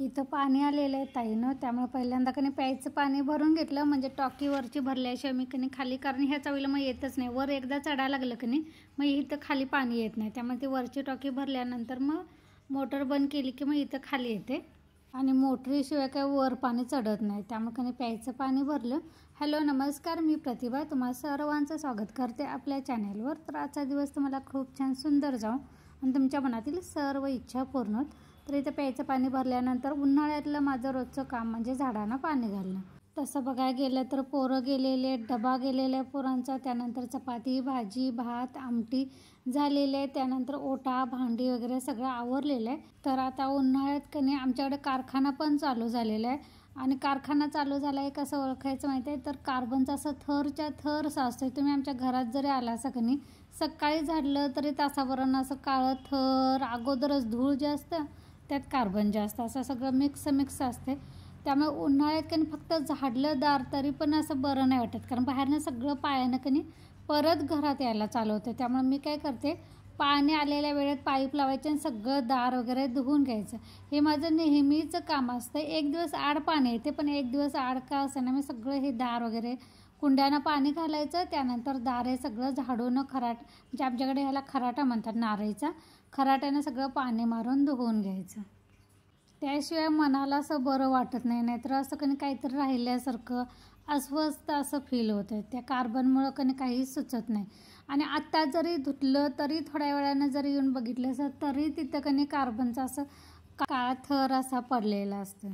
इथं पाणी आलेलं आहे ताईनं, त्यामुळे पहिल्यांदा कणी प्यायचं पाणी भरून घेतलं, म्हणजे टॉकीवरची भरल्याशिवाय मी कणी खाली, कारण ह्या चावीला मग येतच नाही. वर एकदा चढायला लागलं कणी मग इथं खाली पाणी येत नाही. त्यामुळे ती वरची टॉकी भरल्यानंतर मग मोटर बंद केली की मग इथं खाली येते आणि मोटरीशिवाय काय वर पाणी चढत नाही. त्यामुळे कणी प्यायचं पाणी भरलं. हॅलो नमस्कार, मी प्रतिभा, तुम्हाला सर्वांचं स्वागत करते आपल्या चॅनलवर. तर आजचा दिवस तुम्हाला खूप छान सुंदर जाऊ आणि तुमच्या मनातील सर्व इच्छा पूर्ण होत. तर इथं प्यायचं पाणी भरल्यानंतर उन्हाळ्यातलं माझं रोजचं काम म्हणजे झाडांना पाणी घालणं. तसं बघायला गेलं तर पोरं गेलेले, डबा गेलेला आहे पोरांचा, त्यानंतर चपाती भाजी भात आमटी झालेले आहे, त्यानंतर ओटा भांडी वगैरे सगळं आवरलेलं आहे. तर आता उन्हाळ्यात कणी आमच्याकडे कारखाना पण चालू झालेला आहे आणि कारखाना चालू झाला आहे कसं ओळखायचं माहिती आहे, तर कार्बनचा असं थरच्या थर साचतोय. तुम्ही आमच्या घरात जरी आला असं कणी सकाळी झाडलं तरी तासाभरानं असं काळं थर, अगोदरच धूळ जास्त त्यात कार्बन जास्त, असं सगळं मिक्स असते. त्यामुळे उन्हाळ्यात कणी फक्त झाडलं दार तरी पण असं बरं नाही वाटत, कारण बाहेरनं सगळं पायानं कणी परत घरात यायला चालू होतं. त्यामुळे मी काय करते, पाणी आलेल्या वेळेत पाईप लावायचे आणि सगळं दार वगैरे धुवून घ्यायचं. हे माझं नेहमीचं काम असतं. एक दिवस आड पाणी येते पण एक दिवस आड का असं ना, मी सगळं हे दार वगैरे कुंड्यानं पाणी घालायचं, त्यानंतर दार हे सगळं झाडून म्हणजे आमच्याकडे ह्याला खराटा म्हणतात, नारळीचा खराट्यानं सगळं पाणी मारून धुवून घ्यायचं. त्याशिवाय मनाला असं बरं वाटत नाही, नाहीतर असं कणी काहीतरी राहिल्यासारखं अस्वस्थ असं फील होतं. त्या कार्बनमुळं कणी काहीच सुचत नाही. आणि आत्ता जरी धुतलं तरी थोड्या वेळानं जरी येऊन बघितलं असं तरी तिथं कणी कार्बनचा असं काळा थर असा पडलेला असतो.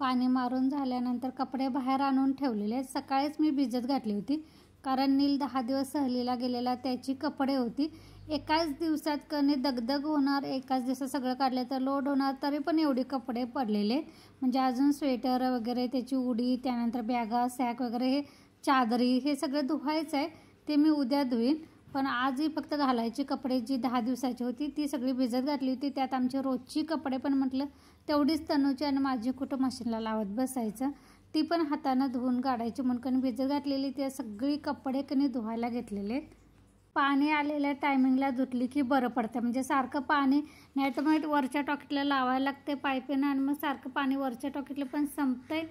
पाणी मारून झाल्यानंतर कपडे बाहेर आणून ठेवलेले आहेत. सकाळीच मी भिजत घातली होती, कारण नील 10 दिवस सहलीला गेलेला, त्याची कपडे होती. एकाच दिवसात कणी दगदग होणार, एकाच दिवसात सगळं काढलं तर लोड होणार, तरी पण एवढे कपडे पडलेले. म्हणजे अजून स्वेटर वगैरे त्याची उडी, त्यानंतर बॅगा सॅक वगैरे, हे चादरी, हे सगळं धुवायचं आहे. ते मी उद्या धुईन. पण आजही फक्त घालायची कपडे जी 10 दिवसाची होती ती सगळी भिजत घातली होती. त्यात आमची रोजची कपडे पण म्हटलं तेवढीच तनूची आणि माझी कुठं मशीनला लावत बसायचं, ती पण हातानं धुवून काढायची म्हणून कणी भिजत घातलेली ती सगळी कपडे कणी धुवायला घेतलेले. पाणी आलेल्या टायमिंगला धुतली की बरं पडतं, म्हणजे सारखं पाणी नाही तर मग वरच्या टॉकीतला लावायला लागते पाईपीनं, आणि मग सारखं पाणी वरच्या टॉकीतलं पण संपतंय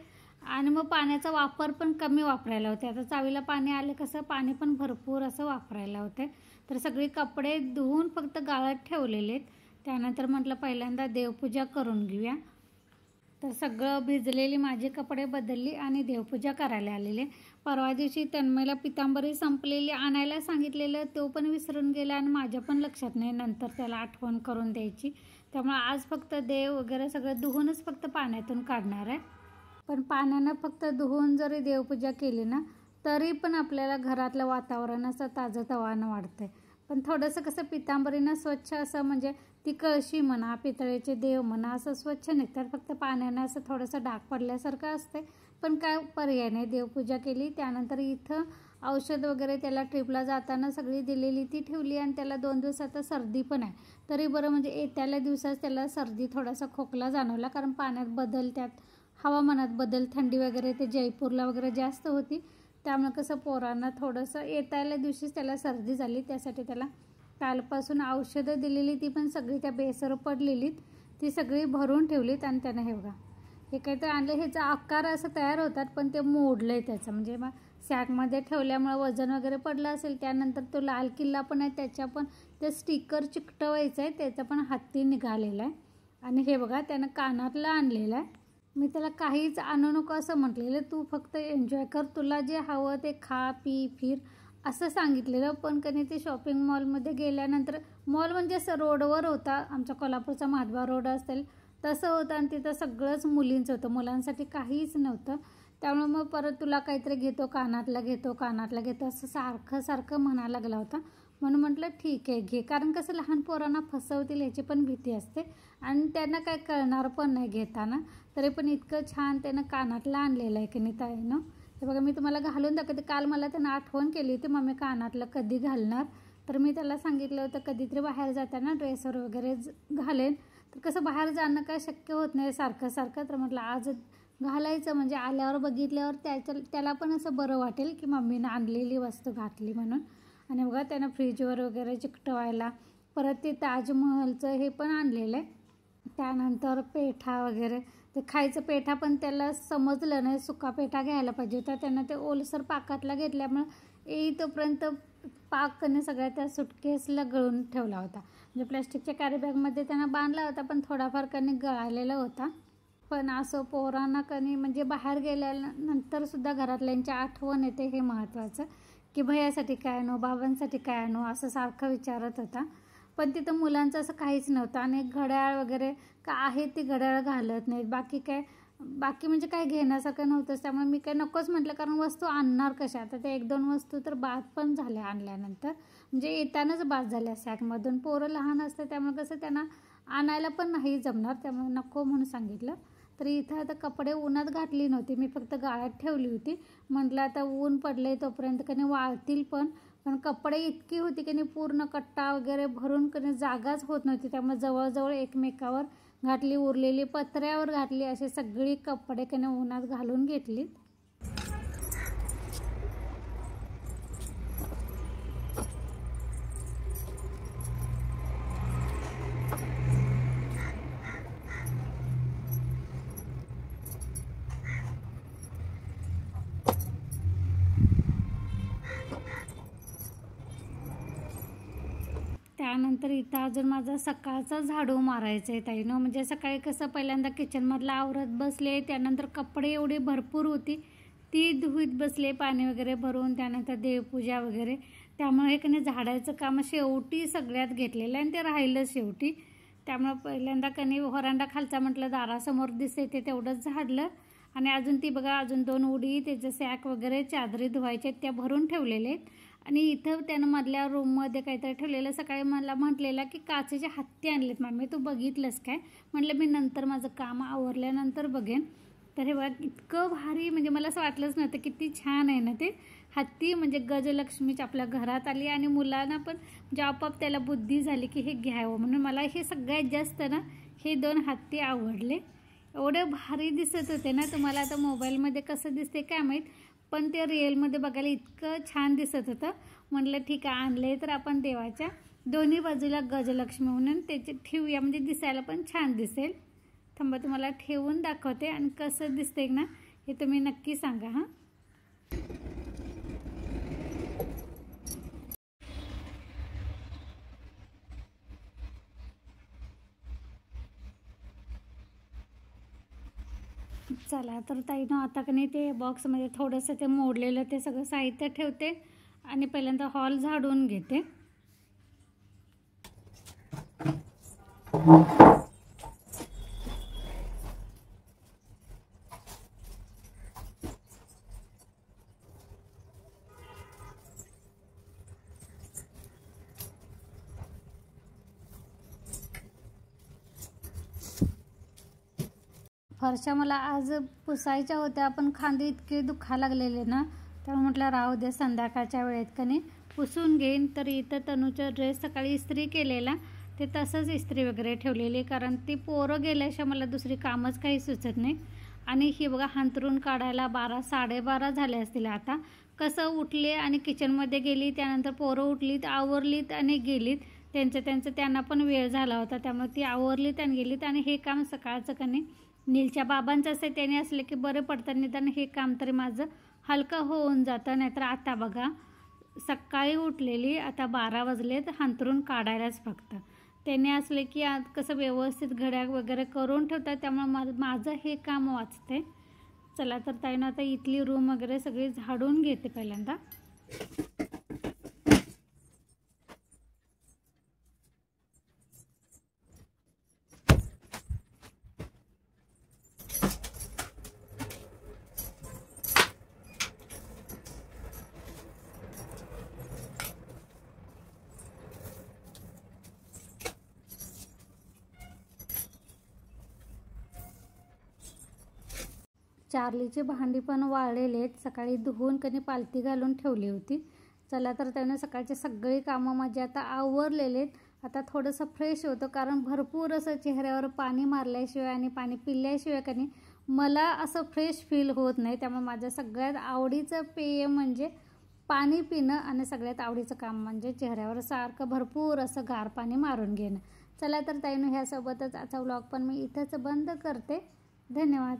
आणि मग पाण्याचा वापर पण कमी वापरायला होते. आता चावीला पाणी आले कसं पाणी पण भरपूर असं वापरायला होते. तर सगळी कपडे धुवून फक्त गाळत ठेवलेले. त्यानंतर म्हटलं पहिल्यांदा देवपूजा करून घेऊया. तर सगळं भिजलेली माझी कपडे बदलली आणि देवपूजा करायला आलेले. परवा दिवशी तन्मयला पितांबरी संपलेली आणायला सांगितलेलं, तो पण विसरून गेला आणि माझ्या पण लक्षात नाही, नंतर त्याला आठवण करून द्यायची. त्यामुळे आज फक्त देव वगैरे सगळं धुवूनच फक्त पाण्यातून काढणार आहे. पण पाण्यानं फक्त धुवून जरी देवपूजा केली ना तरी पण आपल्याला घरातलं वातावरण असं ताजंतवानं वाटतंय. पण थोडंसं कसं पितांबरीनं स्वच्छ असं, म्हणजे ती कळशी म्हणा, पितळेचे देव म्हणा, असं स्वच्छ निघतात. फक्त पाण्यानं असं थोडंसं डाग पडल्यासारखं असते, पण काय पर्याय नाही. देवपूजा केली. त्यानंतर इथं औषध वगैरे त्याला ट्रिपला जाताना सगळी दिलेली ती ठेवली, आणि त्याला 2 दिवस आता सर्दी पण आहे. तरी बरं, म्हणजे येत्याल्या दिवसात त्याला सर्दी, थोडासा खोकला जाणवला, कारण पाण्यात बदल, त्यात हवामानात बदल, थंडी वगैरे ते जयपूरला वगैरे जास्त होती. त्यामुळे कसं पोरांना थोडंसं येत्याल्या दिवशीच त्याला सर्दी झाली. त्यासाठी त्याला कालपासून औषधं दिलेली, ती पण सगळी त्या बेसर पडलेलीत, ती सगळी भरून ठेवलीत. आणि त्यानं हे बघा हे काहीतरी आणलं, ह्याचा आकार असं तयार होतात पण ते मोडलं आहे त्याचं, म्हणजे मग सॅकमध्ये ठेवल्यामुळे वजन वगैरे पडलं असेल. त्यानंतर तो लाल किल्ला पण आहे, त्याच्या पण ते स्टिकर चिकटवायचं आहे, त्याचा पण हत्ती निघालेला आहे. आणि हे बघा त्यानं कानातलं आणलेलं आहे. मी त्याला काहीच आणू नको असं म्हटलेलं, तू फक्त एन्जॉय कर, तुला जे हवं ते खा पी फिर असं सांगितलेलं. पण कधी ते शॉपिंग मॉलमध्ये गेल्यानंतर, मॉल म्हणजे असं रोडवर होता, आमच्या कोल्हापूरचा महाद्वार रोड असेल तसं होतं, आणि तिथं सगळंच मुलींचं होतं, मुलांसाठी काहीच नव्हतं. त्यामुळे मग परत तुला काहीतरी घेतो, कानातला घेतो असं सारखं म्हणायला लागला होता. म्हणून म्हटलं ठीक आहे घे, कारण कसं लहान पोरांना फसवतील याची पण भीती असते आणि त्यांना काय कळणार पण नाही घेताना. तरी पण इतकं छान त्यानं कानातलं आणलेलं आहे की नाही ताईनं, हे बघा मी तुम्हाला घालून दाखवते. काल मला त्यानं आठवण केली होती, मम्मी कानातलं कधी घालणार. तर मी त्याला सांगितलं होतं कधीतरी बाहेर जाताना ड्रेसवर वगैरे घालेन. तर कसं बाहेर जाणं काय शक्य होत नाही सारखं सारखं. तर म्हटलं आज घालायचं, म्हणजे आल्यावर बघितल्यावर त्याला पण असं बरं वाटेल की मम्मीनं आणलेली वस्तू घातली म्हणून. आणि बघा त्यानं फ्रीजवर वगैरे चिकटवायला परत ते ताजमहलचं हे पण आणलेलं आहे. त्यानंतर पेठा वगैरे ते खायचं. पेठा पण त्याला समजलं नाही, सुका पेठा घ्यायला पाहिजे होता. त्यानं ते ओलसर पाकातला घेतल्यामुळं तोपर्यंत पाकने सगळ्या त्या सुटकेसला गळून ठेवला होता. म्हणजे प्लॅस्टिकच्या कॅरीबॅगमध्ये त्यांना बांधला होता, पण थोडाफार कणी गळालेला होता. पण असं पोरांना कणी म्हणजे बाहेर गेल्यानंतरसुद्धा घरातल्यांची आठवण येते, हे महत्त्वाचं. की भैयासाठी काय आणू, बाबांसाठी काय आणू, असं सारखं विचारत होता. पण तिथं मुलांचं असं काहीच नव्हतं. आणि घड्याळ वगैरे का आहे ती घड्याळ घालत नाहीत. बाकी म्हणजे काय घेण्यासारखं नव्हतंच. त्यामुळे मी काय नकोच म्हटलं, कारण वस्तू आणणार कशा. आता ते 1-2 वस्तू तर बाद पण झाल्या आणल्यानंतर, म्हणजे येतानाच बाद झाल्या सॅकमधून. पोरं लहान असतं त्यामुळे कसं त्यांना आणायला पण नाही जमणार, त्यामुळे नको म्हणून सांगितलं. तर इथं आता कपडे उन्हात घातली नव्हती मी, फक्त गाळ्यात ठेवली होती. म्हटलं आता ऊन पडले तोपर्यंत कधी वाळतील पण कपडे इतकी होती की नाही, पूर्ण कट्टा वगैरे भरून कधी जागाच होत नव्हती. त्यामुळे जवळजवळ एकमेकावर घातली, उरलेली पत्र्यावर घातली, असे सगळी कपडे कधी उन्हात घालून घेतली. त्यानंतर इथं अजून माझा सकाळचा झाडू मारायचा आहे ताईनं. म्हणजे सकाळी कसं पहिल्यांदा किचनमधलं आवरत बसले, त्यानंतर कपडे एवढी भरपूर होती ती धुईत बसले पाणी वगैरे भरून. त्यानंतर देवपूजा वगैरे, त्यामुळे कधी झाडायचं काम शेवटी सगळ्यात घेतलेलं आहे आणि ते राहिलं शेवटी. त्यामुळे पहिल्यांदा कधी व्हरांडा खालचा म्हटलं दारासमोर दिसते ते तेवढंच झाडलं. आणि अजून ती बघा अजून 2 उडी, त्याचं सॅक वगैरे चादरी धुवायच्या त्या भरून ठेवलेले आहेत. आणि इथं त्यानं मधल्या रूममध्ये काहीतरी ठेवलेलं. सकाळी मला म्हटलेला की काचेचे हत्ती आणलेत मम्मी, तू बघितलंस काय. म्हटलं मी नंतर माझं काम आवरल्यानंतर बघेन. तर हे बघा इतकं भारी, म्हणजे मला असं वाटलंच नव्हतं किती छान आहे ना ते हत्ती. म्हणजे गजलक्ष्मीची आपल्या घरात आली आणि मुलांना पण म्हणजे आपोआप त्याला बुद्धी झाली की हे घ्यावं म्हणून. मला हे सगळ्यात जास्त ना हे 2 हत्ती आवडले. एवढे भारी दिसत होते ना. तुम्हाला आता मोबाईलमध्ये कसं दिसते काय माहीत, पण ते रिअलमध्ये बघायला इतकं छान दिसत होतं. म्हटलं ठीक आहे, आणले तर आपण देवाच्या दोन्ही बाजूला गजलक्ष्मी म्हणून त्याचे ठेवूया, म्हणजे दिसायला पण छान दिसेल. थांबा तुम्हाला ठेवून दाखवते आणि कसं दिसते ना हे तुम्ही नक्की सांगा हां. चला तर ताईनं आता की नाही ते बॉक्समध्ये थोडंसं ते मोडलेलं ते सगळं साहित्य ठेवते आणि पहिल्यांदा हॉल झाडून घेते. फरशा मला आज पुसायच्या होत्या, पण खांदे इतके दुखायला लागलेले ना, त्यामुळे म्हटलं राहू दे संध्याकाळच्या वेळेत कधी पुसून घेईन. तर इथं तनूचा ड्रेस सकाळी इस्त्री केलेला ते तसंच इस्त्री वगैरे ठेवलेली, कारण ती पोरं गेल्याशिवाय मला दुसरी कामच काही सुचत नाही. आणि ही बघा हांतरून काढायला 12-12:30 झाले असतील. आता कसं उठले आणि किचनमध्ये गेली, त्यानंतर पोरं उठलीत, आवरलीत आणि गेलीत. त्यांचं त्यांना पण वेळ झाला होता, त्यामुळे ती आवरलीत आणि गेलीत. आणि हे काम सकाळचं कधी नीलच्या बाबांचं असं त्याने असले की बरं पडतं, निदान हे काम तरी माझं हलकं होऊन जातं. नाहीतर आता बघा सकाळी उठलेली, आता 12 वाजलेत, हांतरून काढायलाच फक्त. त्याने असले की आज कसं व्यवस्थित घड्या वगैरे करून ठेवतात, त्यामुळे माझं हे काम वाचते. चला तर ताईनं आता इथली रूम वगैरे सगळी झाडून घेते पहिल्यांदा. चार्लीची भांडी पण वाळलेली आहेत, सकाळी धुवून कधी पालती घालून ठेवली होती. चला तर त्याने सकाळची सगळी कामं माझी आता आवरलेली आहेत. आता थोडंसं फ्रेश होतं, कारण भरपूर असं चेहऱ्यावर पाणी मारल्याशिवाय आणि पाणी पिल्याशिवाय कधी मला असं फ्रेश फील होत नाही. त्यामुळे माझं सगळ्यात आवडीचं पेय म्हणजे पाणी पिणं आणि सगळ्यात आवडीचं काम म्हणजे चेहऱ्यावर सारखं भरपूर असं गार पाणी मारून घेणं. चला तर ताईंनो, ह्यासोबतच आजचा व्लॉग पण मी इथंच बंद करते. धन्यवाद.